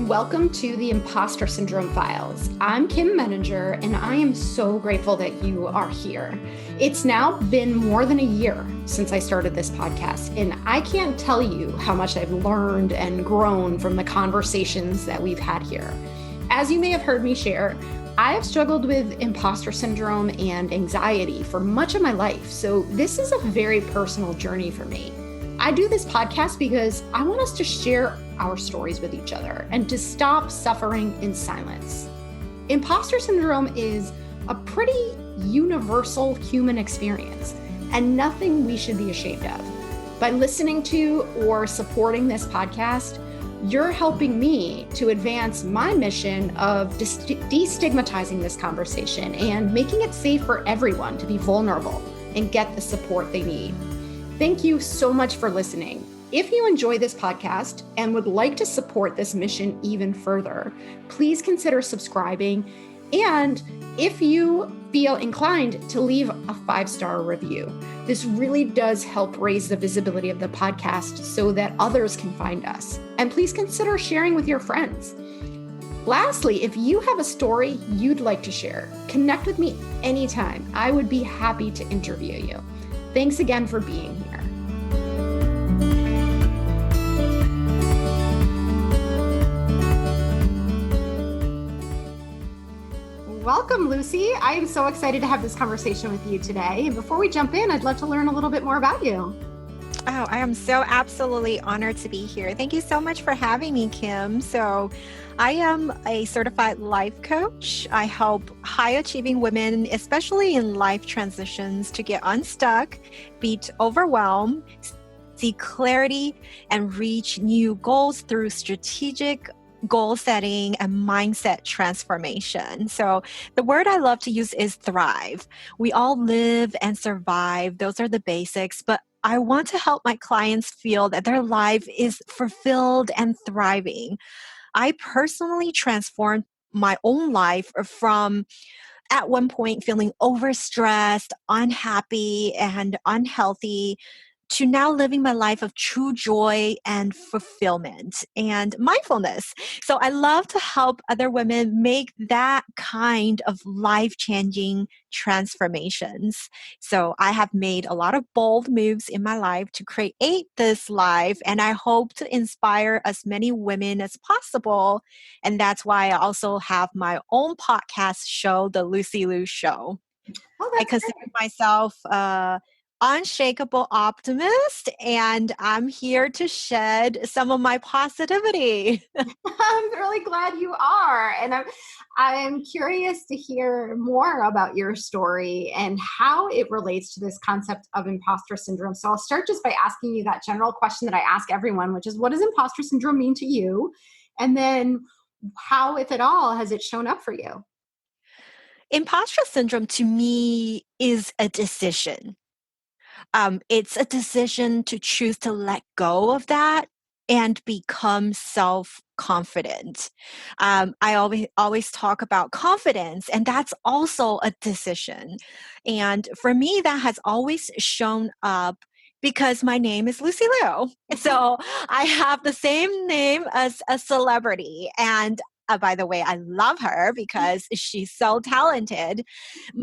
welcome to the Impostor Syndrome Files. I'm Kim Menninger, and I am so grateful that you are here. It's now been more than a year since I started this podcast, and I can't tell you how much I've learned and grown from the conversations that we've had here. As you may have heard me share, I have struggled with imposter syndrome and anxiety for much of my life, so this is a very personal journey for me. I do this podcast because I want us to share our stories with each other and to stop suffering in silence. Imposter syndrome is a pretty universal human experience and nothing we should be ashamed of. By listening to or supporting this podcast, you're helping me to advance my mission of destigmatizing this conversation and making it safe for everyone to be vulnerable and get the support they need. Thank you so much for listening. If you enjoy this podcast and would like to support this mission even further, please consider subscribing. And if you feel inclined to leave a 5-star review, this really does help raise the visibility of the podcast so that others can find us. And please consider sharing with your friends. Lastly, if you have a story you'd like to share, connect with me anytime. I would be happy to interview you. Thanks again for being here. Welcome, Lucy. I am so excited to have this conversation with you today. And before we jump in, I'd love to learn a little bit more about you. Oh, I am so absolutely honored to be here. Thank you so much for having me, Kim. So I am a certified life coach. I help high-achieving women, especially in life transitions, to get unstuck, beat overwhelm, see clarity, and reach new goals through strategic goal setting and mindset transformation. So the word I love to use is thrive. We all live and survive. Those are the basics, but I want to help my clients feel that their life is fulfilled and thriving. I personally transformed my own life from at one point feeling overstressed, unhappy, and unhealthy to now living my life of true joy and fulfillment and mindfulness. So I love to help other women make that kind of life-changing transformations. So I have made a lot of bold moves in my life to create this life, and I hope to inspire as many women as possible. And that's why I also have my own podcast show, The Lucy Liu Show. I consider myself unshakable optimist, and I'm here to shed some of my positivity. I'm really glad you are. And I'm curious to hear more about your story and how it relates to this concept of imposter syndrome. So I'll start just by asking you that general question that I ask everyone, which is, what does imposter syndrome mean to you? And then how, if at all, has it shown up for you? Imposter syndrome to me is a decision. It's a decision to choose to let go of that and become self-confident. I always talk about confidence, and that's also a decision. And for me, that has always shown up because my name is Lucy Liu. So I have the same name as a celebrity. And by the way, I love her because she's so talented,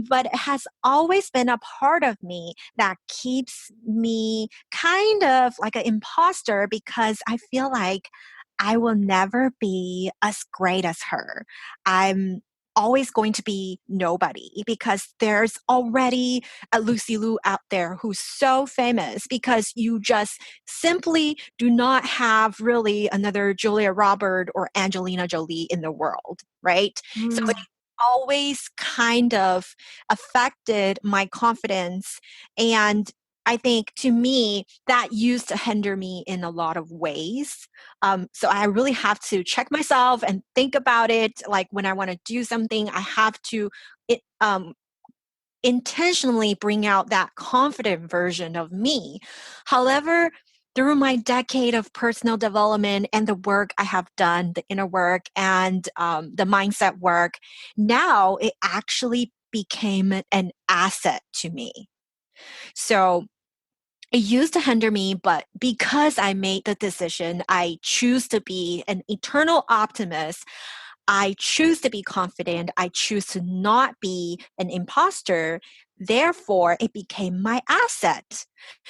but it has always been a part of me that keeps me kind of like an imposter because I feel like I will never be as great as her. I'm always going to be nobody because there's already a Lucy Liu out there who's so famous because you just simply do not have really another Julia Roberts or Angelina Jolie in the world, right? So it always kind of affected my confidence. And I think to me, that used to hinder me in a lot of ways. So I really have to check myself and think about it. Like when I want to do something, I have to intentionally bring out that confident version of me. However, through my decade of personal development and the work I have done, the inner work and the mindset work, now it actually became an asset to me. So it used to hinder me, but because I made the decision, I choose to be an eternal optimist. I choose to be confident. I choose to not be an imposter. Therefore, it became my asset.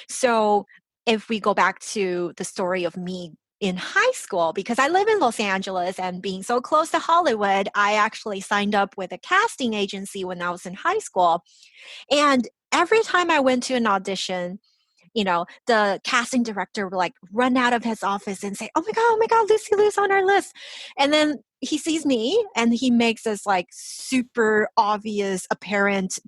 So if we go back to the story of me in high school, because I live in Los Angeles and being so close to Hollywood, I actually signed up with a casting agency when I was in high school. And every time I went to an audition, the casting director would like run out of his office and say, oh my God, Lucy Liu's on our list. And then he sees me and he makes this like super obvious, apparent,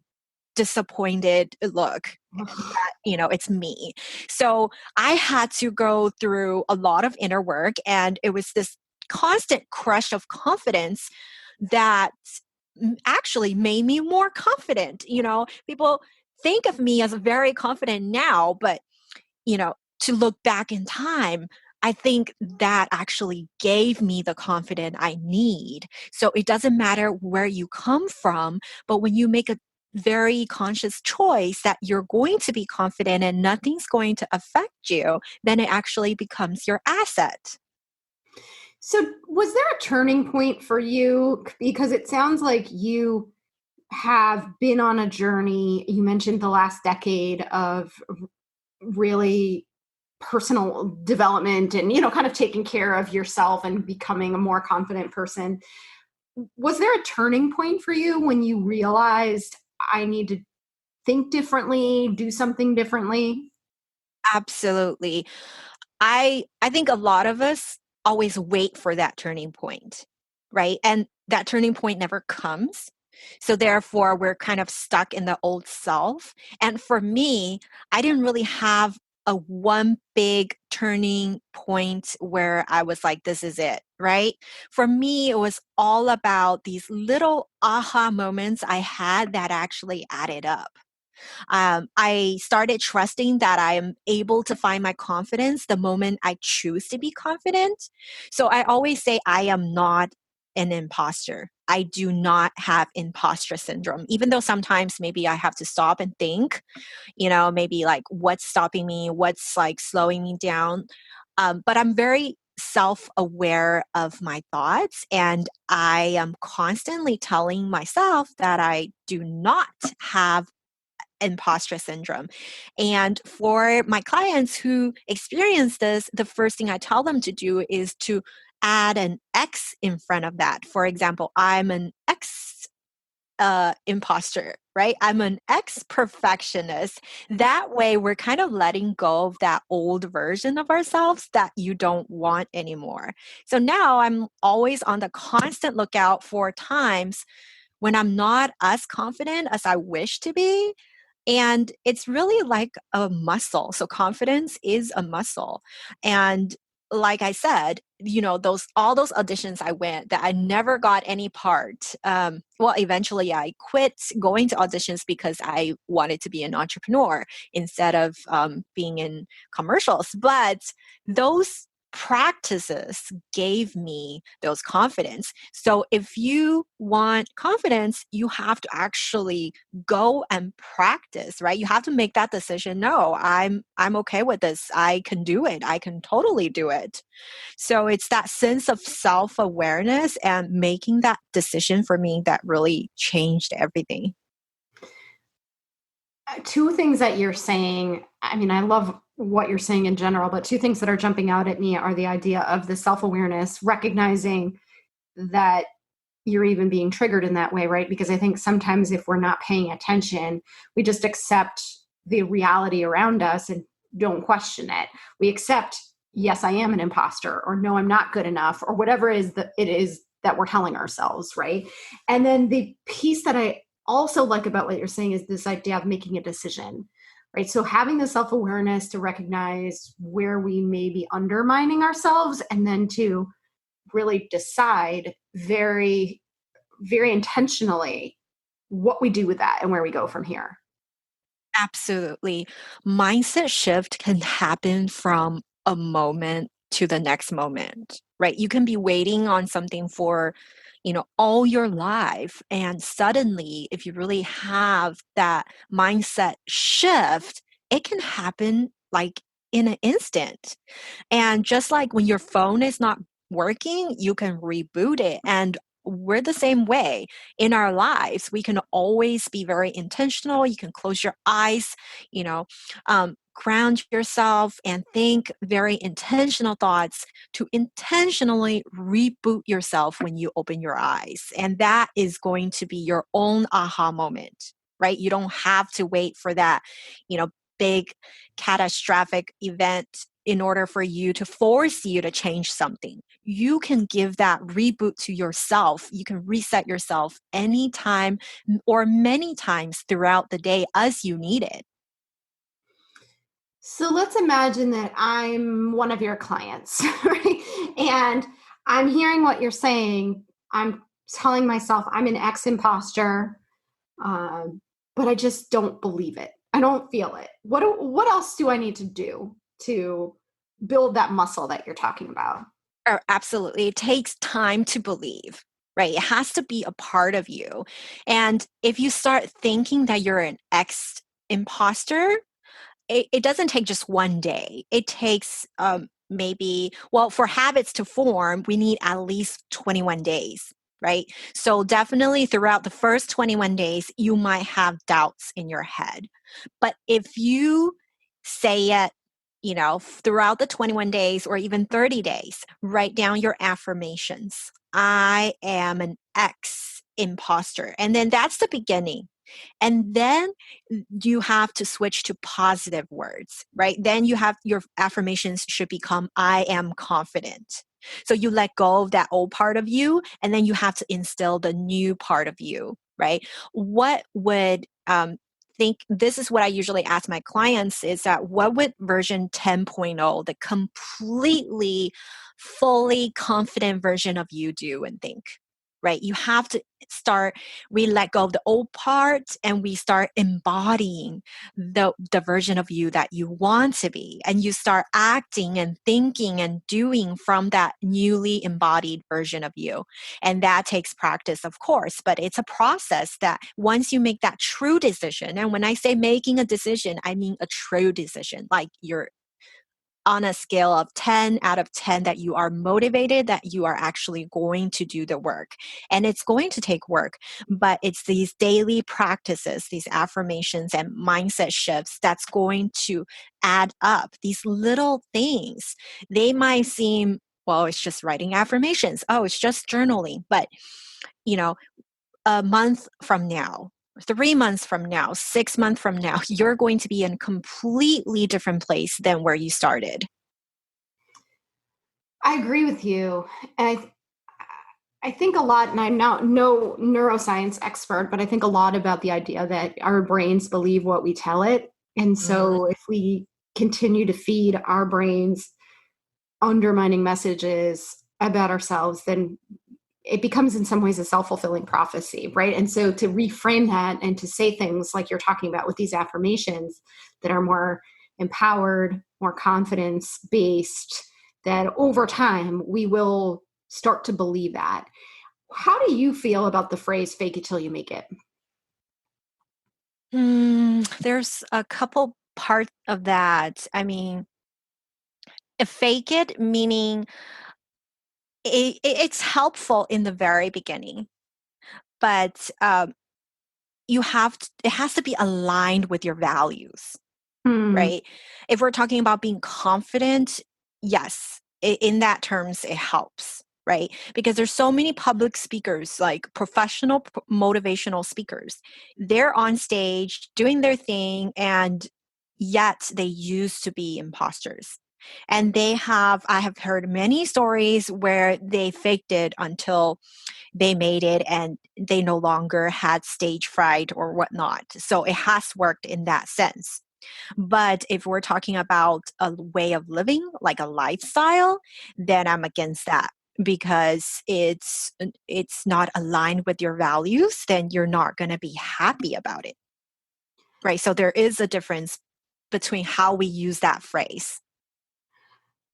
disappointed look that, it's me. So I had to go through a lot of inner work, and it was this constant crush of confidence that actually made me more confident. People think of me as very confident now, but to look back in time, I think that actually gave me the confidence I need. So it doesn't matter where you come from, but when you make a very conscious choice that you're going to be confident and nothing's going to affect you, then it actually becomes your asset. So was there a turning point for you? Because it sounds like you have been on a journey. You mentioned the last decade of really personal development and, kind of taking care of yourself and becoming a more confident person. Was there a turning point for you when you realized I need to think differently, do something differently? Absolutely. I think a lot of us always wait for that turning point, right? And that turning point never comes. So therefore, we're kind of stuck in the old self. And for me, I didn't really have a one big turning point where I was like, this is it, right? For me, it was all about these little aha moments I had that actually added up. I started trusting that I am able to find my confidence the moment I choose to be confident. So I always say I am not an imposter. I do not have imposter syndrome, even though sometimes maybe I have to stop and think, maybe like what's stopping me, what's like slowing me down. But I'm very self aware of my thoughts, and I am constantly telling myself that I do not have imposter syndrome. And for my clients who experience this, the first thing I tell them to do is to add an X in front of that. For example, I'm an X imposter, right? I'm an ex perfectionist. That way, we're kind of letting go of that old version of ourselves that you don't want anymore. So now I'm always on the constant lookout for times when I'm not as confident as I wish to be. And it's really like a muscle. So confidence is a muscle. And like I said, all those auditions I went that I never got any part. Well, eventually I quit going to auditions because I wanted to be an entrepreneur instead of being in commercials. But those practices gave me those confidence. So if you want confidence, you have to actually go and practice, right? You have to make that decision. No, I'm okay with this. I can do it. I can totally do it. So it's that sense of self-awareness and making that decision for me that really changed everything. Two things that you're saying, I mean, I love what you're saying in general, but two things that are jumping out at me are the idea of the self-awareness, recognizing that you're even being triggered in that way, right? Because I think sometimes if we're not paying attention, we just accept the reality around us and don't question it. We accept, yes, I am an imposter, or no, I'm not good enough, or whatever it is that we're telling ourselves, right? And then the piece that I also like about what you're saying is this idea of making a decision, right? So having the self-awareness to recognize where we may be undermining ourselves, and then to really decide very, very intentionally what we do with that and where we go from here. Absolutely. Mindset shift can happen from a moment to the next moment, right? You can be waiting on something for, all your life. And suddenly, if you really have that mindset shift, it can happen like in an instant. And just like when your phone is not working, you can reboot it. And we're the same way in our lives. We can always be very intentional. You can close your eyes, you know, ground yourself and think very intentional thoughts to intentionally reboot yourself when you open your eyes. And that is going to be your own aha moment, right? You don't have to wait for that, big catastrophic event in order for you to force you to change something. You can give that reboot to yourself. You can reset yourself anytime or many times throughout the day as you need it. So let's imagine that I'm one of your clients, right? And I'm hearing what you're saying. I'm telling myself I'm an ex-imposter, but I just don't believe it. I don't feel it. What else do I need to do to build that muscle that you're talking about? Oh, absolutely. It takes time to believe, right? It has to be a part of you. And if you start thinking that you're an ex imposter, it doesn't take just one day. It takes for habits to form, we need at least 21 days, right? So definitely throughout the first 21 days, you might have doubts in your head. But if you say it, throughout the 21 days or even 30 days, write down your affirmations. I am an ex imposter. And then that's the beginning. And then you have to switch to positive words, right? Then your affirmations should become, I am confident. So you let go of that old part of you, and then you have to instill the new part of you, right? What would, think this is what I usually ask my clients is that what would version 10.0, the completely fully confident version of you do and think? Right? You have to we let go of the old part and we start embodying the version of you that you want to be. And you start acting and thinking and doing from that newly embodied version of you. And that takes practice, of course, but it's a process that once you make that true decision, and when I say making a decision, I mean a true decision, like you're on a scale of 10 out of 10 that you are motivated, that you are actually going to do the work. And it's going to take work, but it's these daily practices, these affirmations and mindset shifts that's going to add up. These little things, they might seem, well, it's just writing affirmations. Oh, it's just journaling. But, a month from now, 3 months from now, 6 months from now, you're going to be in a completely different place than where you started. I agree with you. And I think a lot, and I'm not no neuroscience expert, but I think a lot about the idea that our brains believe what we tell it. And so if we continue to feed our brains undermining messages about ourselves, then it becomes in some ways a self-fulfilling prophecy, right? And so to reframe that and to say things like you're talking about with these affirmations that are more empowered, more confidence-based, that over time we will start to believe that. How do you feel about the phrase fake it till you make it? There's a couple parts of that. I mean, fake it, meaning it's helpful in the very beginning, but it has to be aligned with your values, Hmm. right? If we're talking about being confident, yes, in that terms, it helps, right? Because there's so many public speakers, like professional motivational speakers. They're on stage doing their thing, and yet they used to be imposters. And I have heard many stories where they faked it until they made it and they no longer had stage fright or whatnot. So it has worked in that sense. But if we're talking about a way of living, like a lifestyle, then I'm against that because it's not aligned with your values, then you're not going to be happy about it. Right? So there is a difference between how we use that phrase.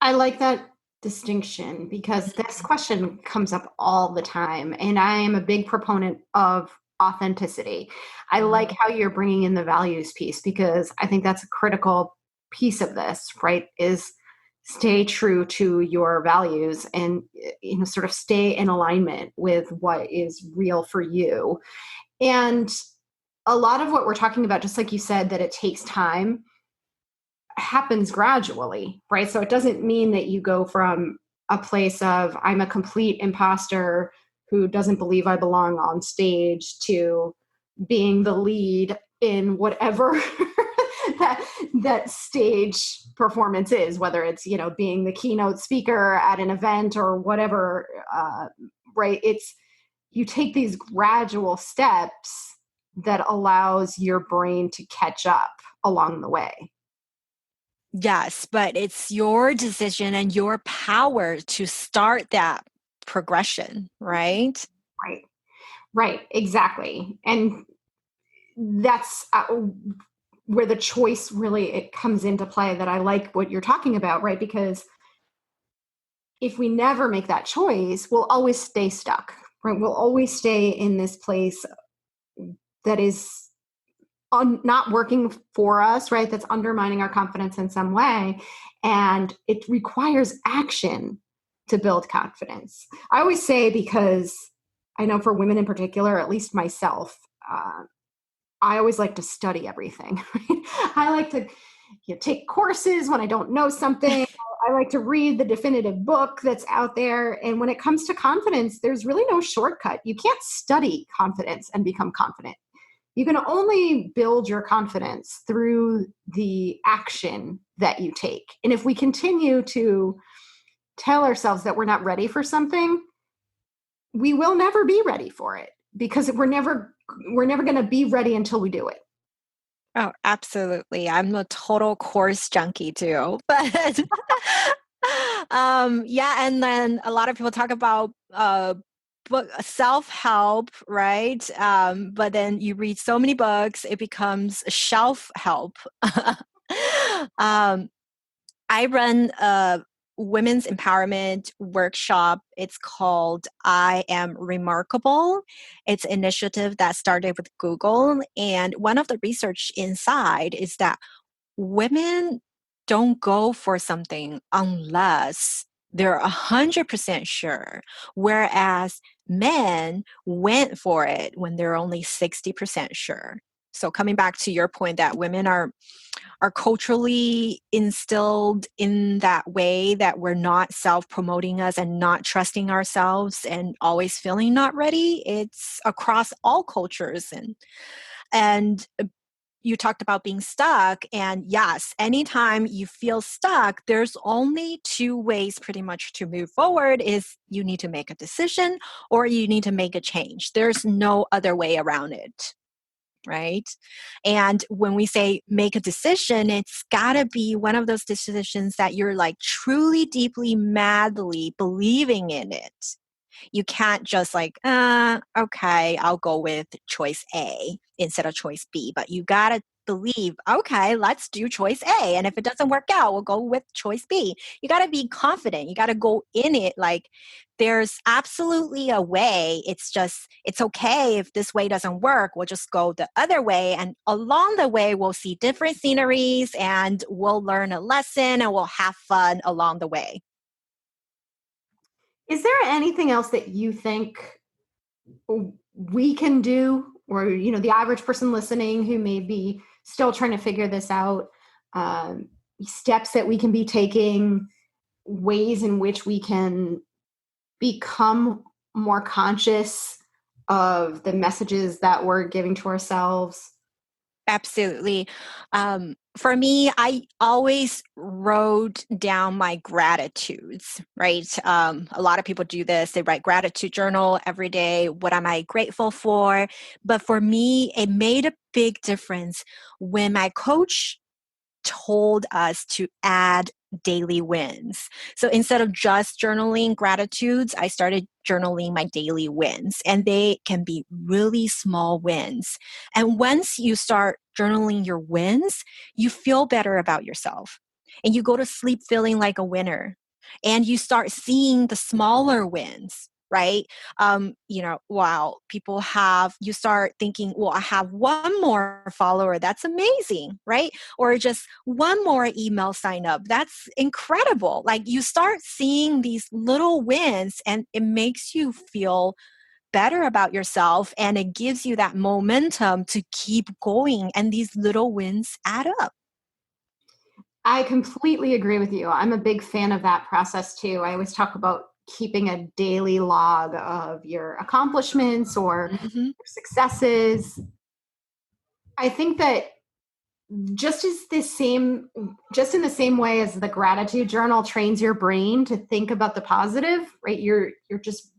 I like that distinction because this question comes up all the time. And I am a big proponent of authenticity. I like how you're bringing in the values piece because I think that's a critical piece of this, right, is stay true to your values and, sort of stay in alignment with what is real for you. And a lot of what we're talking about, just like you said, that it takes time, happens gradually, right? So it doesn't mean that you go from a place of I'm a complete imposter who doesn't believe I belong on stage to being the lead in whatever that stage performance is, whether it's, being the keynote speaker at an event or whatever, right? It's, you take these gradual steps that allows your brain to catch up along the way. Yes, but it's your decision and your power to start that progression, right? Right, exactly. And that's where the choice really, it comes into play, that I like what you're talking about, right? Because if we never make that choice, we'll always stay stuck, right? We'll always stay in this place that is not working for us, right? That's undermining our confidence in some way. And it requires action to build confidence. I always say, because I know for women in particular, at least myself, I always like to study everything. I like to take courses when I don't know something. I like to read the definitive book that's out there. And when it comes to confidence, there's really no shortcut. You can't study confidence and become confident. You can only build your confidence through the action that you take. And if we continue to tell ourselves that we're not ready for something, we will never be ready for it, because we're never going to be ready until we do it. Oh, absolutely. I'm a total course junkie too. But yeah, and then a lot of people talk about book self-help, right? But then you read so many books, it becomes shelf help. I run a women's empowerment workshop. It's called I Am Remarkable. It's an initiative that started with Google. And one of the research inside is that women don't go for something unless they're 100% sure, whereas men went for it when they're only 60% sure. So coming back to your point that women are culturally instilled in that way, that we're not self-promoting us and not trusting ourselves and always feeling not ready. It's across all cultures. And you talked about being stuck. And yes, anytime you feel stuck, there's only two ways pretty much to move forward: is you need to make a decision or you need to make a change. There's no other way around it. Right? And when we say make a decision, it's got to be one of those decisions that you're like truly, deeply, madly believing in it. You can't just like, okay, I'll go with choice A instead of choice B. But you got to believe, okay, let's do choice A. And if it doesn't work out, we'll go with choice B. You got to be confident. You got to go in it like there's absolutely a way. It's just, it's okay if this way doesn't work. We'll just go the other way. And along the way, we'll see different sceneries and we'll learn a lesson and we'll have fun along the way. Is there anything else that you think we can do, or, the average person listening who may be still trying to figure this out, steps that we can be taking, ways in which we can become more conscious of the messages that we're giving to ourselves? Absolutely. For me, I always wrote down my gratitudes, right? A lot of people do this. They write gratitude journal every day. What am I grateful for? But for me, it made a big difference when my coach told us to add daily wins. So instead of just journaling gratitudes, I started journaling my daily wins, and they can be really small wins. And once you start journaling your wins, you feel better about yourself and you go to sleep feeling like a winner, and you start seeing the smaller wins, right? Wow, you start thinking, well, I have one more follower. That's amazing, right? Or just one more email sign up. That's incredible. Like you start seeing these little wins and it makes you feel better about yourself and it gives you that momentum to keep going. And these little wins add up. I completely agree with you. I'm a big fan of that process too. I always talk about keeping a daily log of your accomplishments or Mm-hmm. successes. I think that just in the same way as the gratitude journal trains your brain to think about the positive, right? You're just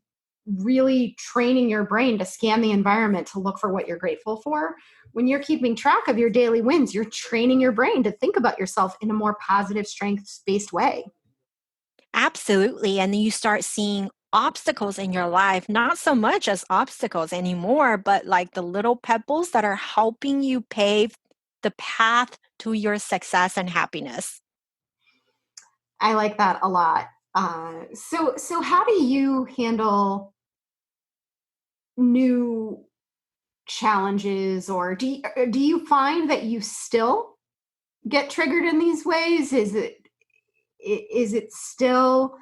really training your brain to scan the environment to look for what you're grateful for. When you're keeping track of your daily wins, you're training your brain to think about yourself in a more positive, strengths-based way. Absolutely. And then you start seeing obstacles in your life, not so much as obstacles anymore, but like the little pebbles that are helping you pave the path to your success and happiness. I like that a lot. So how do you handle new challenges, or do you find that you still get triggered in these ways? Is it still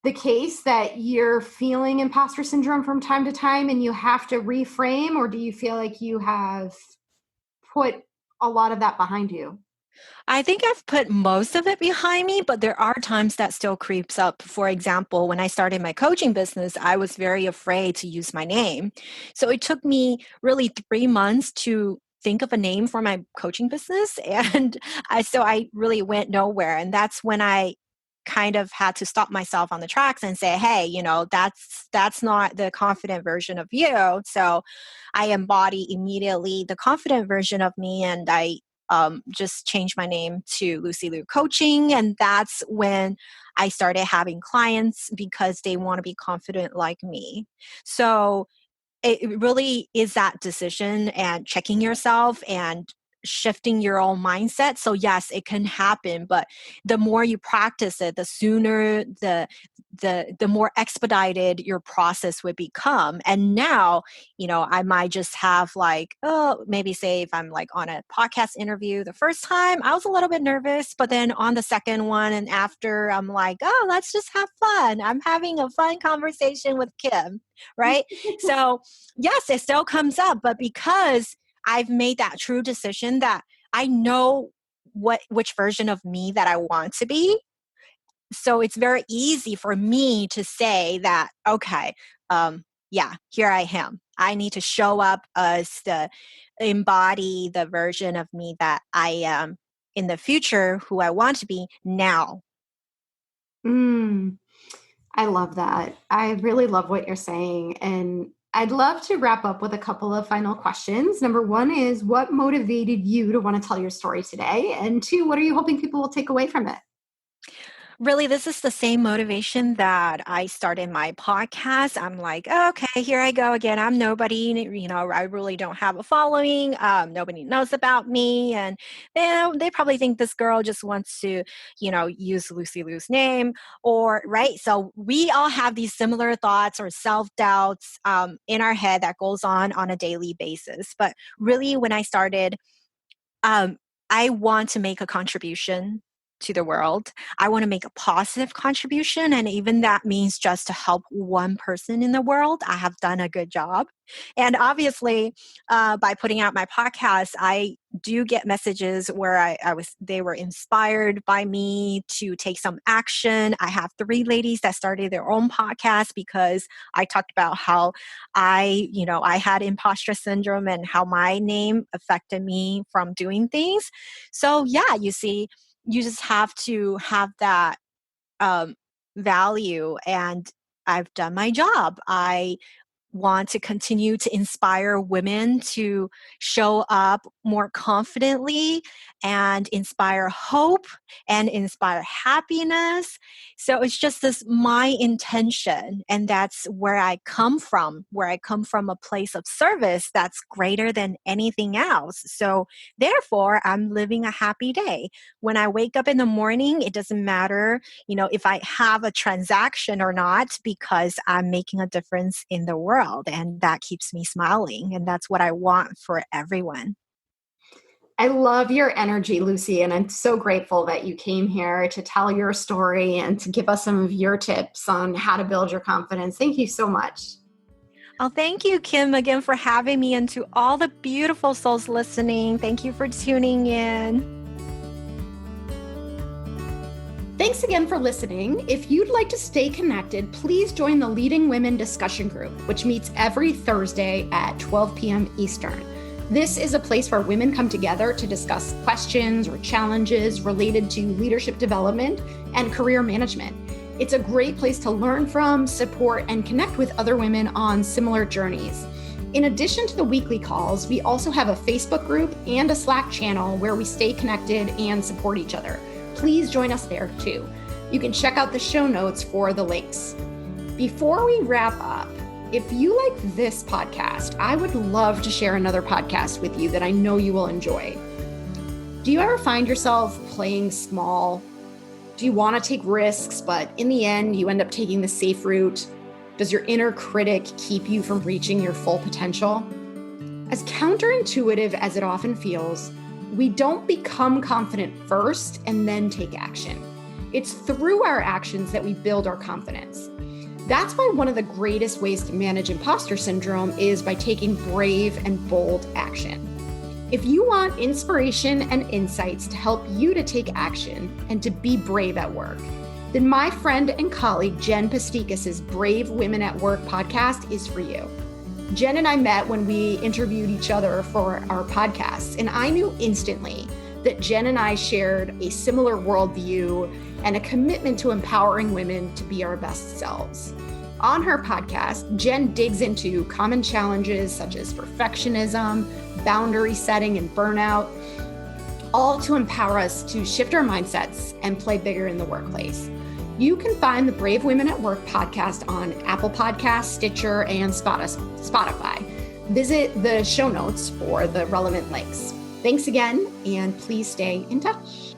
the case that you're feeling imposter syndrome from time to time and you have to reframe, or do you feel like you have put a lot of that behind you? I think I've put most of it behind me, but there are times that still creeps up. For example, when I started my coaching business, I was very afraid to use my name. So it took me really 3 months to think of a name for my coaching business. And I really went nowhere. And that's when I kind of had to stop myself on the tracks and say, hey, that's not the confident version of you. So I embody immediately the confident version of me, and I just changed my name to Lucy Liu Coaching. And that's when I started having clients because they want to be confident like me. So it really is that decision and checking yourself and shifting your own mindset. So yes, it can happen, but the more you practice it, the sooner the more expedited your process would become. And now, I might just have like, oh, maybe say if I'm like on a podcast interview the first time, I was a little bit nervous, but then on the second one and after, I'm like, oh, let's just have fun. I'm having a fun conversation with Kim, right? So yes, it still comes up, but because I've made that true decision that I know which version of me that I want to be, so it's very easy for me to say that, okay, yeah, here I am. I need to show up as embody the version of me that I am in the future, who I want to be now. Mm, I love that. I really love what you're saying. And I'd love to wrap up with a couple of final questions. Number one is, what motivated you to want to tell your story today? And two, what are you hoping people will take away from it? Really, this is the same motivation that I started my podcast. I'm like, okay, here I go again. I'm nobody. I really don't have a following. Nobody knows about me, and they probably think this girl just wants to, use Lucy Liu's name, or right. So we all have these similar thoughts or self doubts in our head that goes on a daily basis. But really, when I started, um, I want to make a contribution to the world. I want to make a positive contribution. And even that means just to help one person in the world, I have done a good job. And obviously, by putting out my podcast, I do get messages where they were inspired by me to take some action. I have 3 ladies that started their own podcast because I talked about how I had imposter syndrome and how my name affected me from doing things. So yeah, you see, you just have to have that um, value. And I've done my job. I want to continue to inspire women to show up more confidently and inspire hope and inspire happiness. So it's just this my intention. And that's where I come from a place of service that's greater than anything else. So therefore, I'm living a happy day. When I wake up in the morning, it doesn't matter, if I have a transaction or not, because I'm making a difference in the world. And that keeps me smiling. And that's what I want for everyone. I love your energy, Lucy, and I'm so grateful that you came here to tell your story and to give us some of your tips on how to build your confidence. Thank you so much. Oh, thank you, Kim, again for having me, and to all the beautiful souls listening. Thank you for tuning in. Thanks again for listening. If you'd like to stay connected, please join the Leading Women discussion group, which meets every Thursday at 12 p.m. Eastern. This is a place where women come together to discuss questions or challenges related to leadership development and career management. It's a great place to learn from, support, and connect with other women on similar journeys. In addition to the weekly calls, we also have a Facebook group and a Slack channel where we stay connected and support each other. Please join us there too. You can check out the show notes for the links. Before we wrap up, if you like this podcast, I would love to share another podcast with you that I know you will enjoy. Do you ever find yourself playing small? Do you want to take risks, but in the end, you end up taking the safe route? Does your inner critic keep you from reaching your full potential? As counterintuitive as it often feels, we don't become confident first and then take action. It's through our actions that we build our confidence. That's why one of the greatest ways to manage imposter syndrome is by taking brave and bold action. If you want inspiration and insights to help you to take action and to be brave at work, then my friend and colleague Jen Pastikas's Brave Women at Work podcast is for you. Jen and I met when we interviewed each other for our podcast, and I knew instantly that Jen and I shared a similar worldview and a commitment to empowering women to be our best selves. On her podcast, Jen digs into common challenges such as perfectionism, boundary setting, and burnout, all to empower us to shift our mindsets and play bigger in the workplace. You can find the Brave Women at Work podcast on Apple Podcasts, Stitcher, and Spotify. Visit the show notes for the relevant links. Thanks again, and please stay in touch.